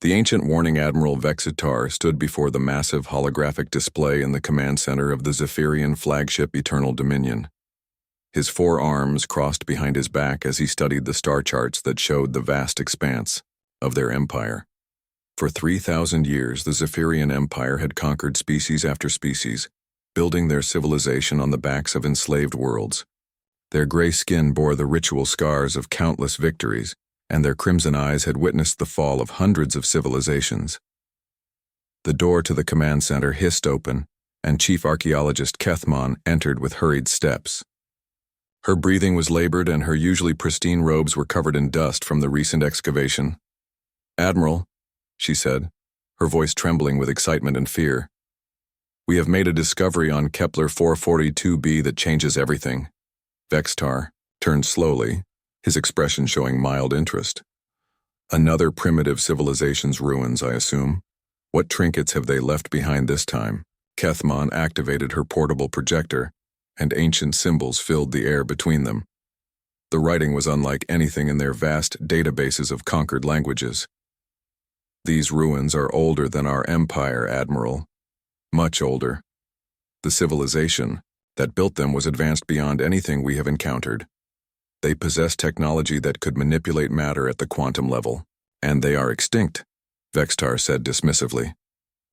The ancient warning Admiral Vexitar stood before the massive holographic display in the command center of the Zephyrian flagship Eternal Dominion. His 4 arms crossed behind his back as he studied the star charts that showed the vast expanse of their empire. For 3,000 years, the Zephyrian Empire had conquered species after species, building their civilization on the backs of enslaved worlds. Their gray skin bore the ritual scars of countless victories, and their crimson eyes had witnessed the fall of hundreds of civilizations. The door to the command center hissed open, and Chief Archaeologist Kethmon entered with hurried steps. Her breathing was labored, and her usually pristine robes were covered in dust from the recent excavation. "Admiral," she said, her voice trembling with excitement and fear, "we have made a discovery on Kepler 442b that changes everything." Vexitar turned slowly, his expression showing mild interest. "Another primitive civilization's ruins, I assume. What trinkets have they left behind this time?" Kethmon activated her portable projector, and ancient symbols filled the air between them. The writing was unlike anything in their vast databases of conquered languages. "These ruins are older than our empire, Admiral. Much older. The civilization that built them was advanced beyond anything we have encountered. They possess technology that could manipulate matter at the quantum level, and they are extinct," Vexitar said dismissively,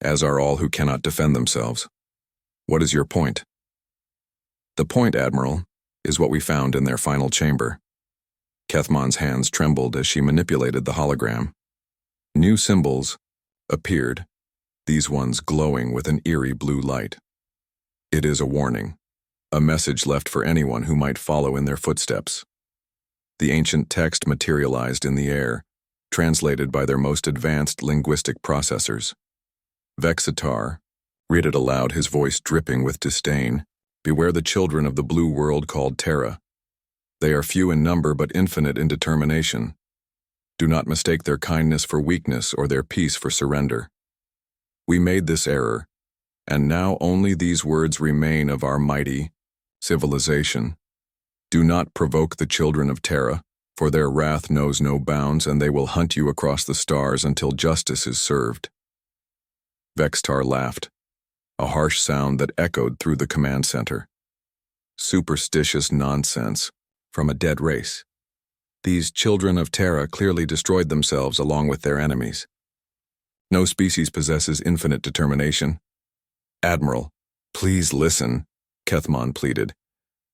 "as are all who cannot defend themselves. What is your point?" "The point, Admiral, is what we found in their final chamber." Kethmon's hands trembled as she manipulated the hologram. New symbols appeared, these ones glowing with an eerie blue light. "It is a warning, a message left for anyone who might follow in their footsteps." The ancient text materialized in the air, translated by their most advanced linguistic processors. Vexitar read it aloud, his voice dripping with disdain. "Beware the children of the blue world called Terra. They are few in number but infinite in determination. Do not mistake their kindness for weakness or their peace for surrender. We made this error, and now only these words remain of our mighty civilization. Do not provoke the children of Terra, for their wrath knows no bounds, and they will hunt you across the stars until justice is served." Vexitar laughed, a harsh sound that echoed through the command center. "Superstitious nonsense from a dead race. These children of Terra clearly destroyed themselves along with their enemies. No species possesses infinite determination." "Admiral, please listen," Kethmon pleaded.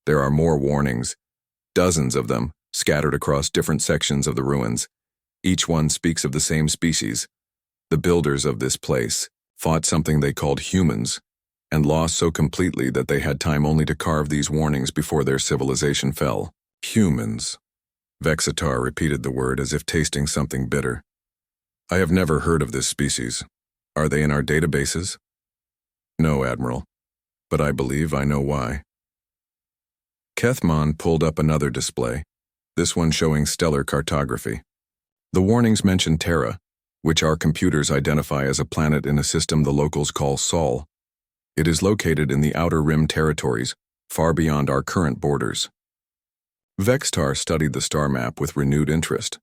"There are more warnings, dozens of them, scattered across different sections of the ruins. Each one speaks of the same species. The builders of this place fought something they called humans, and lost so completely that they had time only to carve these warnings before their civilization fell." "Humans." Vexitar repeated the word as if tasting something bitter. "I have never heard of this species. Are they in our databases?" "No, Admiral, but I believe I know why." Kethmon pulled up another display, this one showing stellar cartography. The warnings mentioned Terra, which our computers identify as a planet in a system the locals call Sol. It is located in the Outer Rim territories, far beyond our current borders. Vexitar studied the star map with renewed interest.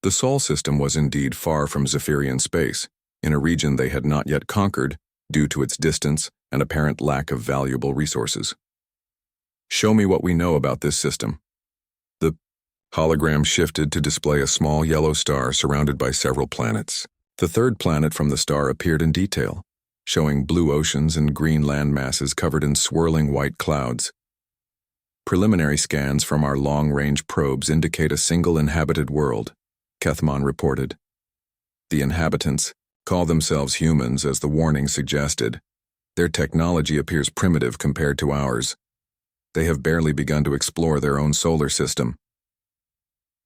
The Sol system was indeed far from Zephyrian space, in a region they had not yet conquered due to its distance and apparent lack of valuable resources. "Show me what we know about this system." The hologram shifted to display a small yellow star surrounded by several planets. The third planet from the star appeared in detail, showing blue oceans and green land masses covered in swirling white clouds. "Preliminary scans from our long-range probes indicate a single inhabited world," Kethmon reported. "The inhabitants call themselves humans, as the warning suggested. Their technology appears primitive compared to ours. They have barely begun to explore their own solar system."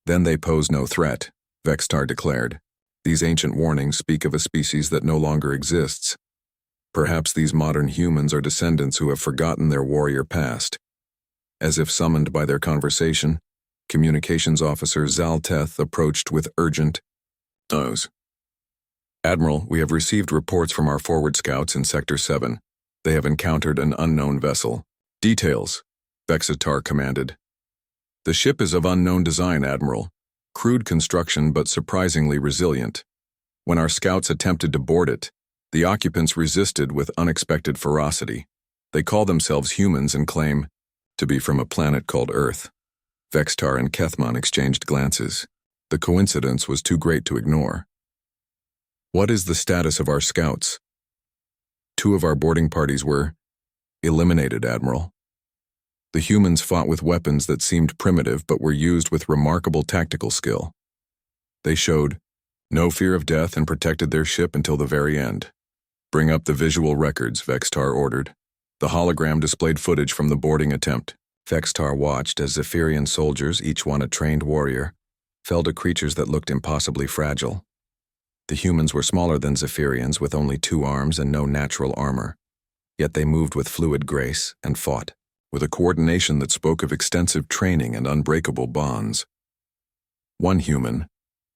"Then they pose no threat," Vexitar declared. "These ancient warnings speak of a species that no longer exists. Perhaps these modern humans are descendants who have forgotten their warrior past." As if summoned by their conversation, Communications Officer Zalteth approached with urgent news. "Admiral, we have received reports from our forward scouts in Sector 7. They have encountered an unknown vessel." "Details," Vexitar commanded. "The ship is of unknown design, Admiral. Crude construction but surprisingly resilient. When our scouts attempted to board it, the occupants resisted with unexpected ferocity. They call themselves humans and claim to be from a planet called Earth. Vextar and Kethmon exchanged glances. The coincidence was too great to ignore. What is the status of our scouts? 2 of our boarding parties were eliminated, Admiral. The humans fought with weapons that seemed primitive but were used with remarkable tactical skill. They showed no fear of death and protected their ship until the very end. Bring up the visual records, Vextar ordered. The hologram displayed footage from the boarding attempt. Vextar watched as Zephyrian soldiers, each one a trained warrior, fell to creatures that looked impossibly fragile. The humans were smaller than Zephyrians with only 2 arms and no natural armor. Yet they moved with fluid grace and fought, with a coordination that spoke of extensive training and unbreakable bonds. One human,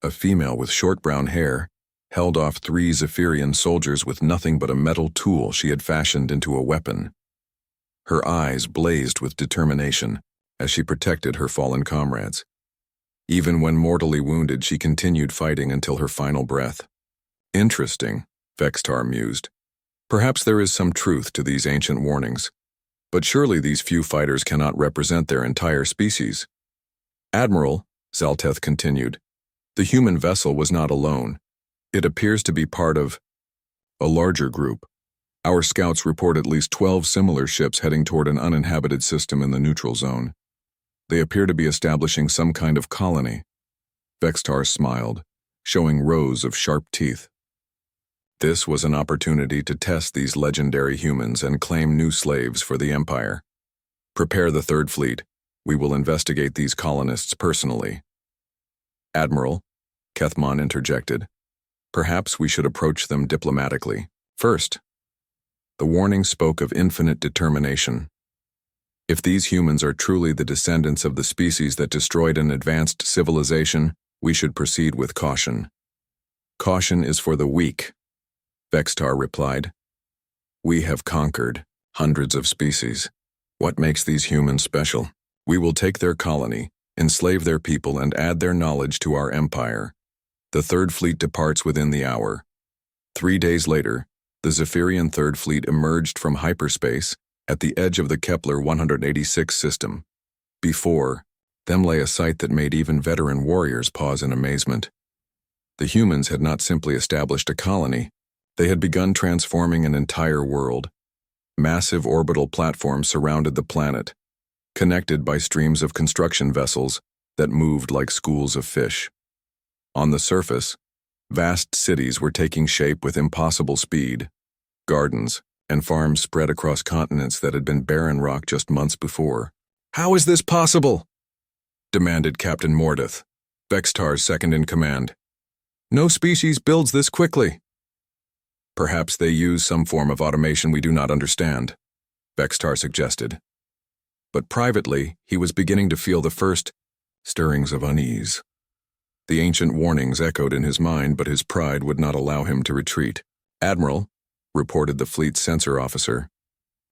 a female with short brown hair, held off 3 Zephyrian soldiers with nothing but a metal tool she had fashioned into a weapon. Her eyes blazed with determination as she protected her fallen comrades. Even when mortally wounded, she continued fighting until her final breath. Interesting, Vextar mused. Perhaps there is some truth to these ancient warnings, but surely these few fighters cannot represent their entire species. Admiral, Zalteth continued, the human vessel was not alone. It appears to be part of a larger group. Our scouts report at least 12 similar ships heading toward an uninhabited system in the neutral zone. They appear to be establishing some kind of colony. Vextar smiled, showing rows of sharp teeth. This was an opportunity to test these legendary humans and claim new slaves for the Empire. Prepare the Third Fleet. We will investigate these colonists personally. Admiral, Kethmon interjected, perhaps we should approach them diplomatically. First, the warning spoke of infinite determination. If these humans are truly the descendants of the species that destroyed an advanced civilization, we should proceed with caution. Caution is for the weak, Vextar replied. We have conquered hundreds of species. What makes these humans special? We will take their colony, enslave their people, and add their knowledge to our empire. The Third Fleet departs within the hour. 3 days later, the Zephyrian Third Fleet emerged from hyperspace at the edge of the Kepler 186 system. Before them lay a sight that made even veteran warriors pause in amazement. The humans had not simply established a colony, they had begun transforming an entire world. Massive orbital platforms surrounded the planet, connected by streams of construction vessels that moved like schools of fish. On the surface, vast cities were taking shape with impossible speed. Gardens and farms spread across continents that had been barren rock just months before. How is this possible? Demanded Captain Mordeth, Vextar's second-in-command. No species builds this quickly. Perhaps they use some form of automation we do not understand, Vextar suggested. But privately, he was beginning to feel the first stirrings of unease. The ancient warnings echoed in his mind, but his pride would not allow him to retreat. Admiral, reported the fleet's sensor officer,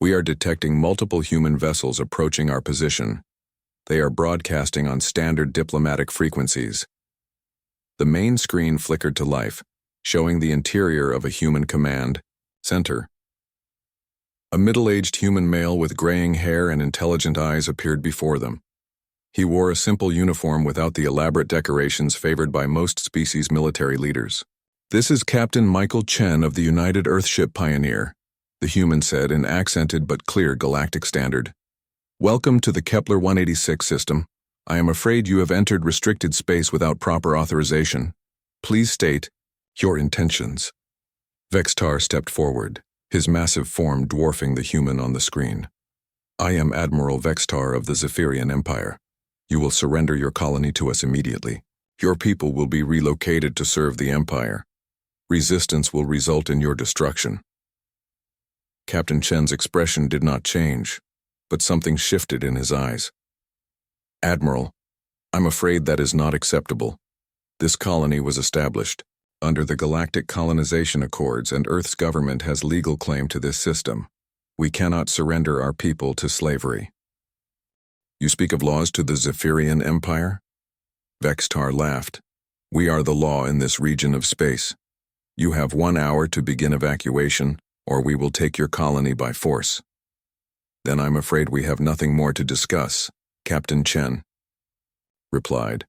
we are detecting multiple human vessels approaching our position. They are broadcasting on standard diplomatic frequencies. The main screen flickered to life, showing the interior of a human command center. A middle-aged human male with graying hair and intelligent eyes appeared before them. He wore a simple uniform without the elaborate decorations favored by most species' military leaders. This is Captain Michael Chen of the United Earthship Pioneer, the human said in accented but clear Galactic standard. Welcome to the Kepler 186 system. I am afraid you have entered restricted space without proper authorization. Please state your intentions. Vextar stepped forward, his massive form dwarfing the human on the screen. I am Admiral Vextar of the Zephyrian Empire. You will surrender your colony to us immediately. Your people will be relocated to serve the Empire. Resistance will result in your destruction. Captain Chen's expression did not change, but something shifted in his eyes. Admiral, I'm afraid that is not acceptable. This colony was established under the Galactic Colonization Accords, and Earth's government has legal claim to this system. We cannot surrender our people to slavery. You speak of laws to the Zephyrian Empire? Vextar laughed. We are the law in this region of space. You have 1 hour to begin evacuation, or we will take your colony by force. Then I'm afraid we have nothing more to discuss, Captain Chen replied.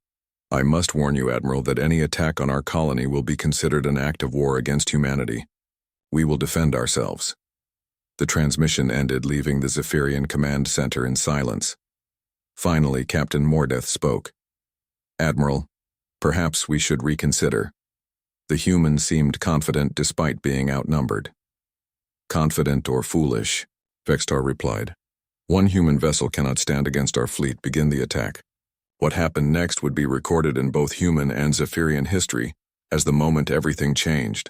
I must warn you, Admiral, that any attack on our colony will be considered an act of war against humanity. We will defend ourselves. The transmission ended, leaving the Zephyrian command center in silence. Finally, Captain Mordeth spoke. Admiral, perhaps we should reconsider. The humans seemed confident despite being outnumbered. Confident or foolish, Vextar replied. One human vessel cannot stand against our fleet. Begin the attack. What happened next would be recorded in both human and Zephyrian history as the moment everything changed.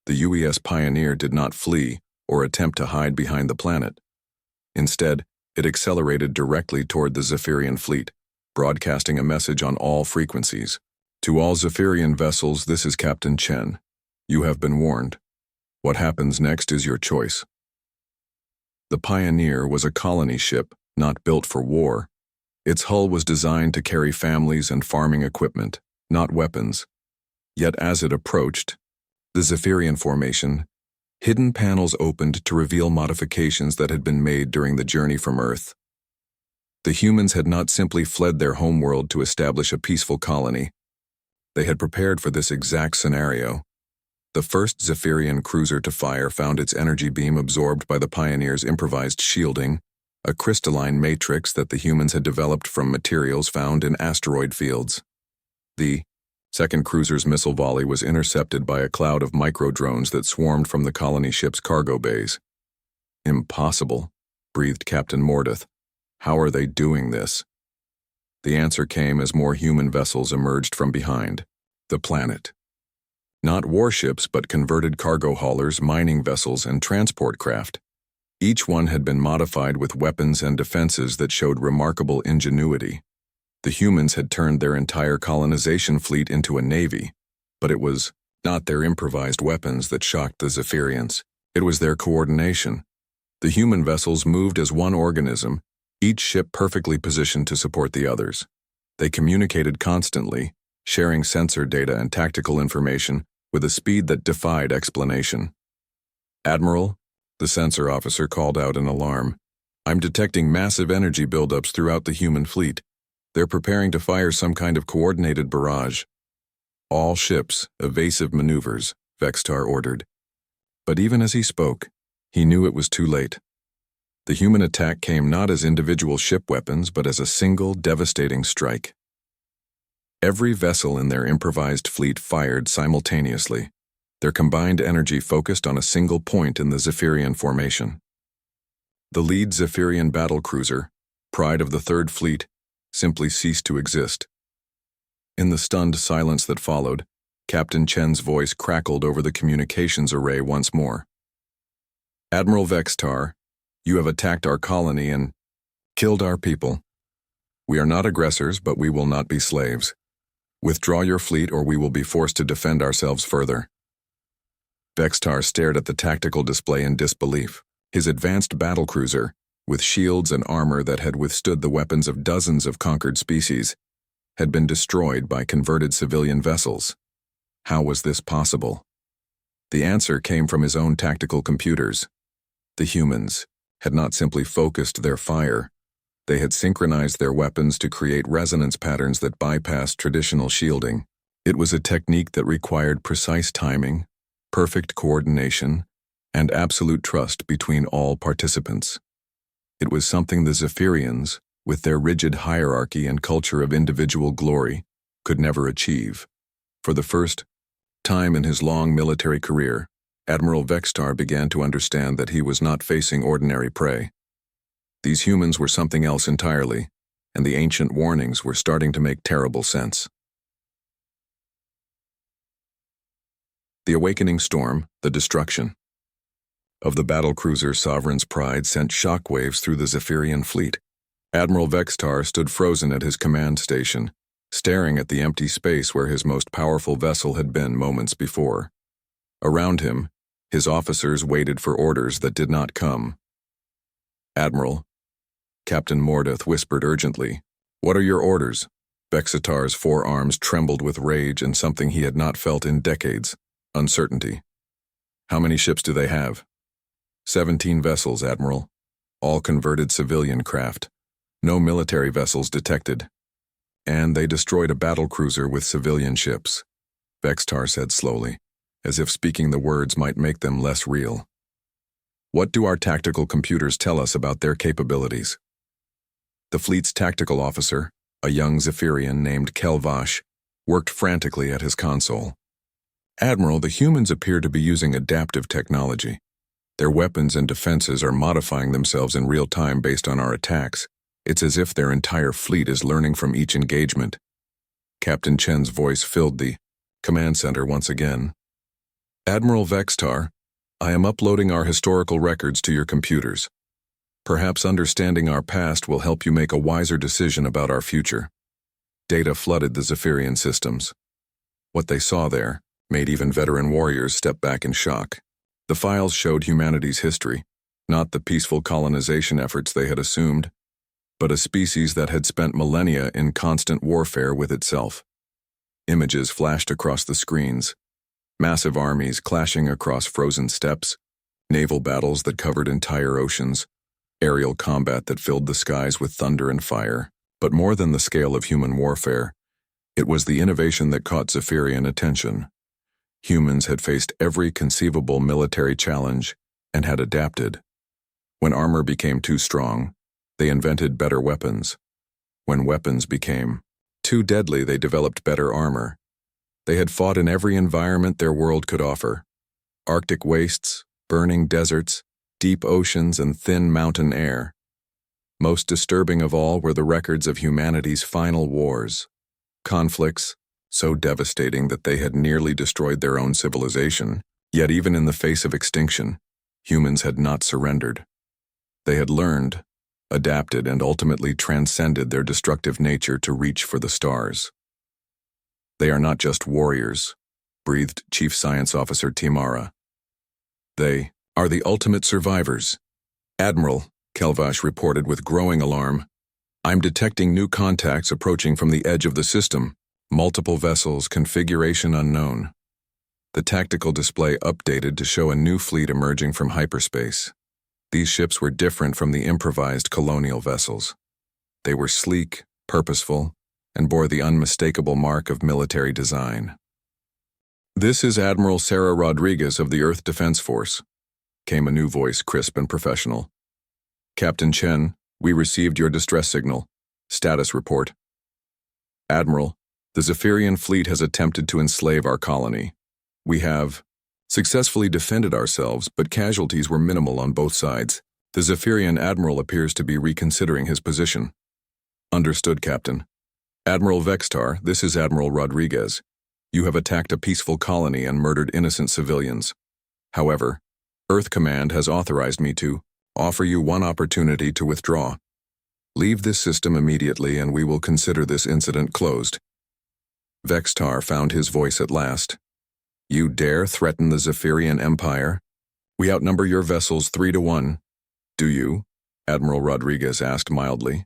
The UES Pioneer did not flee or attempt to hide behind the planet. Instead, it accelerated directly toward the Zephyrian fleet, broadcasting a message on all frequencies. To all Zephyrian vessels, this is Captain Chen. You have been warned. What happens next is your choice. The Pioneer was a colony ship, not built for war. Its hull was designed to carry families and farming equipment, not weapons. Yet as it approached the Zephyrian formation, hidden panels opened to reveal modifications that had been made during the journey from Earth. The humans had not simply fled their homeworld to establish a peaceful colony. They had prepared for this exact scenario. The first Zephyrian cruiser to fire found its energy beam absorbed by the Pioneer's improvised shielding, a crystalline matrix that the humans had developed from materials found in asteroid fields. The second cruiser's missile volley was intercepted by a cloud of micro-drones that swarmed from the colony ship's cargo bays. Impossible, breathed Captain Mordeth. How are they doing this? The answer came as more human vessels emerged from behind. The planet. Not warships, but converted cargo haulers, mining vessels, and transport craft. Each one had been modified with weapons and defenses that showed remarkable ingenuity. The humans had turned their entire colonization fleet into a navy, but it was not their improvised weapons that shocked the Zephyrians. It was their coordination. The human vessels moved as one organism, each ship perfectly positioned to support the others. They communicated constantly, sharing sensor data and tactical information with a speed that defied explanation. Admiral, the sensor officer called out in alarm. I'm detecting massive energy buildups throughout the human fleet. They're preparing to fire some kind of coordinated barrage. All ships, evasive maneuvers, Vextar ordered. But even as he spoke, he knew it was too late. The human attack came not as individual ship weapons, but as a single, devastating strike. Every vessel in their improvised fleet fired simultaneously, their combined energy focused on a single point in the Zephyrian formation. The lead Zephyrian battlecruiser, pride of the Third Fleet, simply ceased to exist. In the stunned silence that followed, Captain Chen's voice crackled over the communications array once more. Admiral Vextar, you have attacked our colony and killed our people. We are not aggressors, but we will not be slaves. Withdraw your fleet or we will be forced to defend ourselves further. Vextar stared at the tactical display in disbelief. His advanced battlecruiser, with shields and armor that had withstood the weapons of dozens of conquered species, had been destroyed by converted civilian vessels. How was this possible? The answer came from his own tactical computers. The humans had not simply focused their fire. They had synchronized their weapons to create resonance patterns that bypassed traditional shielding. It was a technique that required precise timing, perfect coordination, and absolute trust between all participants. It was something the Zephyrians, with their rigid hierarchy and culture of individual glory, could never achieve. For the first time in his long military career, Admiral Vextar began to understand that he was not facing ordinary prey. These humans were something else entirely, and the ancient warnings were starting to make terrible sense. The awakening storm, the destruction of the battlecruiser Sovereign's Pride sent shockwaves through the Zephyrian fleet. Admiral Vextar stood frozen at his command station, staring at the empty space where his most powerful vessel had been moments before. Around him, his officers waited for orders that did not come. Admiral, Captain Mordeth whispered urgently, "What are your orders?" Vexatar's forearms trembled with rage and something he had not felt in decades. Uncertainty. How many ships do they have? 17 vessels, Admiral. All converted civilian craft. No military vessels detected. And they destroyed a battlecruiser with civilian ships, Vextar said slowly, as if speaking the words might make them less real. What do our tactical computers tell us about their capabilities? The fleet's tactical officer, a young Zephyrian named Kelvash, worked frantically at his console. Admiral, the humans appear to be using adaptive technology. Their weapons and defenses are modifying themselves in real time based on our attacks. It's as if their entire fleet is learning from each engagement. Captain Chen's voice filled the command center once again. Admiral Vextar, I am uploading our historical records to your computers. Perhaps understanding our past will help you make a wiser decision about our future. Data flooded the Zephyrian systems. What they saw there made even veteran warriors step back in shock. The files showed humanity's history, not the peaceful colonization efforts they had assumed, but a species that had spent millennia in constant warfare with itself. Images flashed across the screens, massive armies clashing across frozen steppes, naval battles that covered entire oceans, aerial combat that filled the skies with thunder and fire. But more than the scale of human warfare, it was the innovation that caught Zephyrian attention. Humans had faced every conceivable military challenge and had adapted. When armor became too strong, they invented better weapons. When weapons became too deadly, they developed better armor. They had fought in every environment their world could offer. Arctic wastes, burning deserts, deep oceans, and thin mountain air. Most disturbing of all were the records of humanity's final wars. Conflicts, so devastating that they had nearly destroyed their own civilization, yet even in the face of extinction, humans had not surrendered. They had learned, adapted, and ultimately transcended their destructive nature to reach for the stars. They are not just warriors, breathed Chief Science Officer Timara. They are the ultimate survivors. Admiral, Kelvash reported with growing alarm, I'm detecting new contacts approaching from the edge of the system. Multiple vessels, configuration unknown. The tactical display updated to show a new fleet emerging from hyperspace. These ships were different from the improvised colonial vessels. They were sleek, purposeful, and bore the unmistakable mark of military design. This is Admiral Sarah Rodriguez of the Earth Defense Force, came a new voice, crisp and professional. Captain Chen, we received your distress signal. Status report. Admiral, the Zephyrian fleet has attempted to enslave our colony. We have successfully defended ourselves, but casualties were minimal on both sides. The Zephyrian admiral appears to be reconsidering his position. Understood, Captain. Admiral Vextar, this is Admiral Rodriguez. You have attacked a peaceful colony and murdered innocent civilians. However, Earth Command has authorized me to offer you one opportunity to withdraw. Leave this system immediately and we will consider this incident closed. Vextar found his voice at last. You dare threaten the Zephyrian Empire? We outnumber your vessels 3-1. Do you? Admiral Rodriguez asked mildly.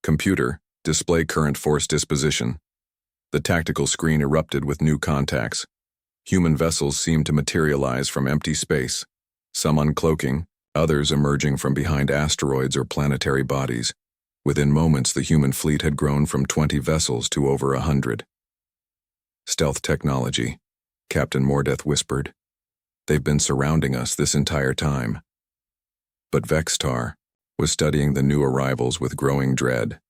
Computer, display current force disposition. The tactical screen erupted with new contacts. Human vessels seemed to materialize from empty space, some uncloaking, others emerging from behind asteroids or planetary bodies. Within moments, the human fleet had grown from 20 vessels to over 100. Stealth technology, Captain Mordeth whispered. They've been surrounding us this entire time. But Vextar was studying the new arrivals with growing dread.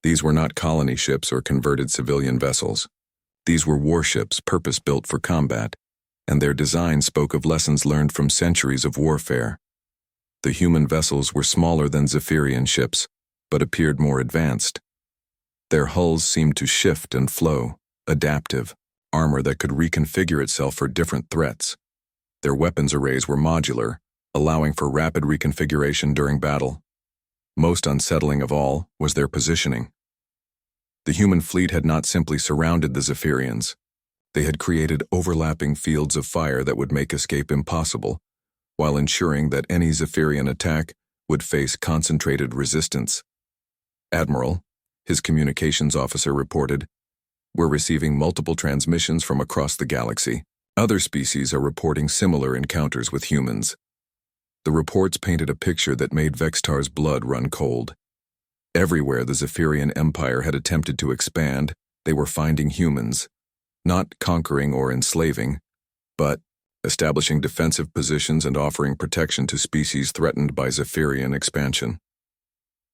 These were not colony ships or converted civilian vessels. These were warships purpose-built for combat, and their design spoke of lessons learned from centuries of warfare. The human vessels were smaller than Zephyrian ships, but appeared more advanced. Their hulls seemed to shift and flow, adaptive, armor that could reconfigure itself for different threats. Their weapons arrays were modular, allowing for rapid reconfiguration during battle. Most unsettling of all was their positioning. The human fleet had not simply surrounded the Zephyrians. They had created overlapping fields of fire that would make escape impossible, while ensuring that any Zephyrian attack would face concentrated resistance. Admiral, his communications officer reported, we're receiving multiple transmissions from across the galaxy. Other species are reporting similar encounters with humans. The reports painted a picture that made Vextar's blood run cold. Everywhere the Zephyrian Empire had attempted to expand, they were finding humans, not conquering or enslaving, but establishing defensive positions and offering protection to species threatened by Zephyrian expansion.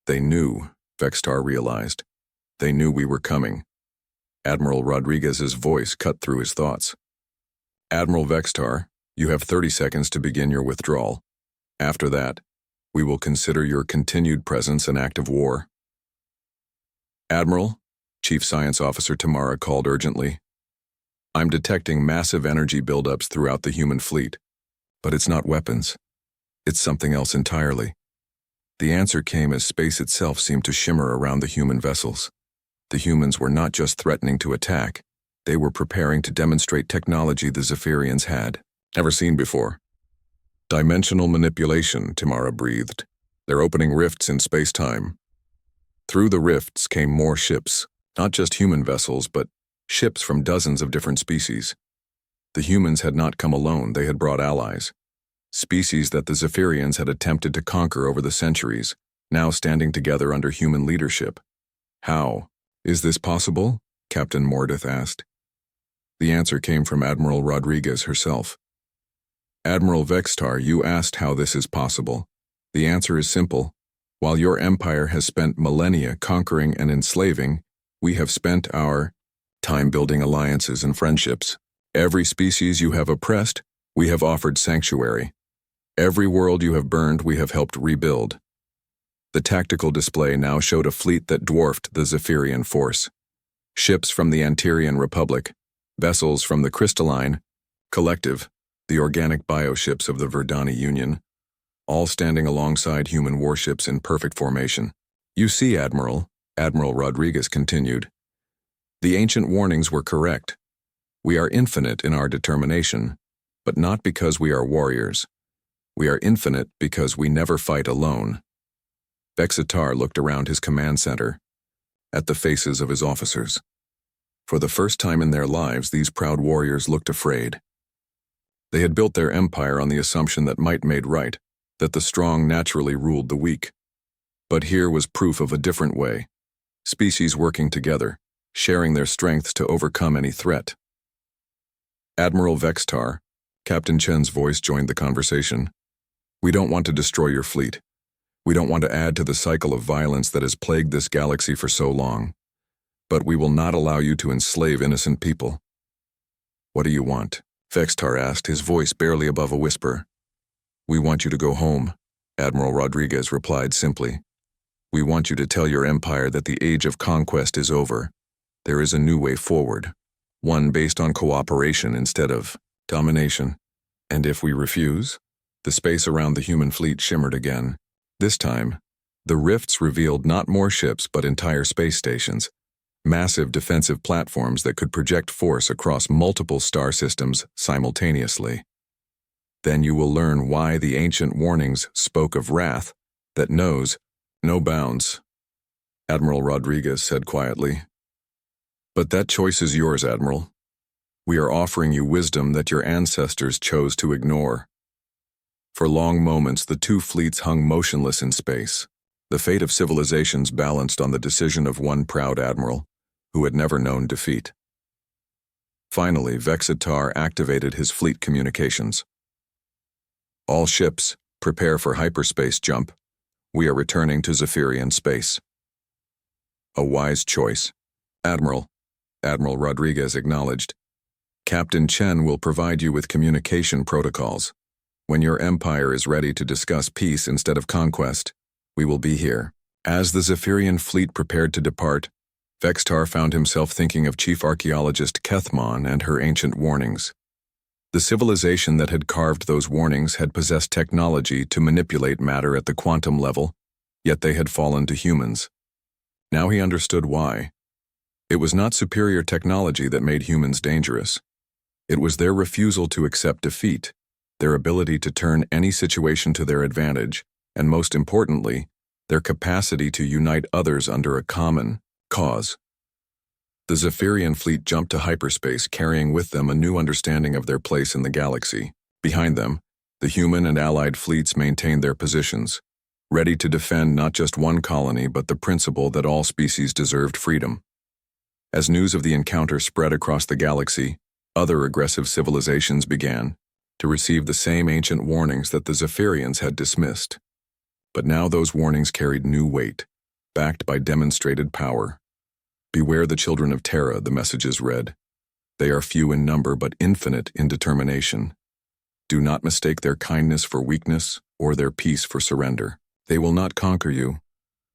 They knew, Vextar realized. They knew we were coming. Admiral Rodriguez's voice cut through his thoughts. Admiral Vextar, you have 30 seconds to begin your withdrawal. After that, we will consider your continued presence an act of war. Admiral, Chief Science Officer Tamara called urgently. I'm detecting massive energy buildups throughout the human fleet, but it's not weapons. It's something else entirely. The answer came as space itself seemed to shimmer around the human vessels. The humans were not just threatening to attack, they were preparing to demonstrate technology the Zephyrians had never seen before. Dimensional manipulation, Tamara breathed. They're opening rifts in space-time. Through the rifts came more ships, not just human vessels, but ships from dozens of different species. The humans had not come alone, they had brought allies. Species that the Zephyrians had attempted to conquer over the centuries, now standing together under human leadership. How? Is this possible? Captain Mordeth asked. The answer came from Admiral Rodriguez herself. Admiral Vextar, you asked how this is possible. The answer is simple. While your empire has spent millennia conquering and enslaving, we have spent our time building alliances and friendships. Every species you have oppressed, we have offered sanctuary. Every world you have burned, we have helped rebuild. The tactical display now showed a fleet that dwarfed the Zephyrian force. Ships from the Antirian Republic, vessels from the Crystalline, Collective, the organic bioships of the Verdani Union, all standing alongside human warships in perfect formation. You see, Admiral Rodriguez continued, the ancient warnings were correct. We are infinite in our determination, but not because we are warriors. We are infinite because we never fight alone. Vexitar looked around his command center, at the faces of his officers. For the first time in their lives, these proud warriors looked afraid. They had built their empire on the assumption that might made right, that the strong naturally ruled the weak. But here was proof of a different way. Species working together, sharing their strengths to overcome any threat. Admiral Vextar, Captain Chen's voice joined the conversation. We don't want to destroy your fleet. We don't want to add to the cycle of violence that has plagued this galaxy for so long. But we will not allow you to enslave innocent people. What do you want? Vextar asked, his voice barely above a whisper. We want you to go home, Admiral Rodriguez replied simply. We want you to tell your empire that the age of conquest is over. There is a new way forward, one based on cooperation instead of domination. And if we refuse? The space around the human fleet shimmered again. This time, the rifts revealed not more ships but entire space stations, massive defensive platforms that could project force across multiple star systems simultaneously. Then you will learn why the ancient warnings spoke of wrath that knows no bounds, Admiral Rodriguez said quietly. But that choice is yours, Admiral. We are offering you wisdom that your ancestors chose to ignore. For long moments, the two fleets hung motionless in space. The fate of civilizations balanced on the decision of one proud admiral, who had never known defeat. Finally, Vexitar activated his fleet communications. All ships, prepare for hyperspace jump. We are returning to Zephyrian space. A wise choice, Admiral Rodriguez acknowledged. Captain Chen will provide you with communication protocols. When your empire is ready to discuss peace instead of conquest, we will be here. As the Zephyrian fleet prepared to depart, Vextar found himself thinking of Chief Archaeologist Kethmon and her ancient warnings. The civilization that had carved those warnings had possessed technology to manipulate matter at the quantum level, yet they had fallen to humans. Now he understood why. It was not superior technology that made humans dangerous. It was their refusal to accept defeat, their ability to turn any situation to their advantage, and most importantly, their capacity to unite others under a common cause. The Zephyrian fleet jumped to hyperspace, carrying with them a new understanding of their place in the galaxy. Behind them, the human and allied fleets maintained their positions, ready to defend not just one colony but the principle that all species deserved freedom. As news of the encounter spread across the galaxy, other aggressive civilizations began to receive the same ancient warnings that the Zephyrians had dismissed. But now those warnings carried new weight, backed by demonstrated power. "Beware the children of Terra," the messages read. "They are few in number but infinite in determination. Do not mistake their kindness for weakness or their peace for surrender. They will not conquer you,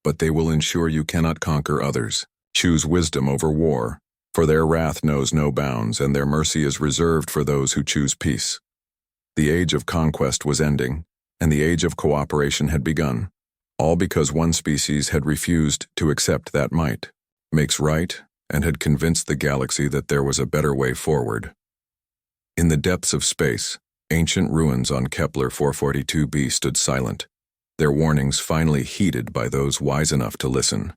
but they will ensure you cannot conquer others. Choose wisdom over war, for their wrath knows no bounds and their mercy is reserved for those who choose peace." The age of conquest was ending, and the age of cooperation had begun, all because one species had refused to accept that might makes right and had convinced the galaxy that there was a better way forward. In the depths of space, ancient ruins on Kepler 442b stood silent, their warnings finally heeded by those wise enough to listen.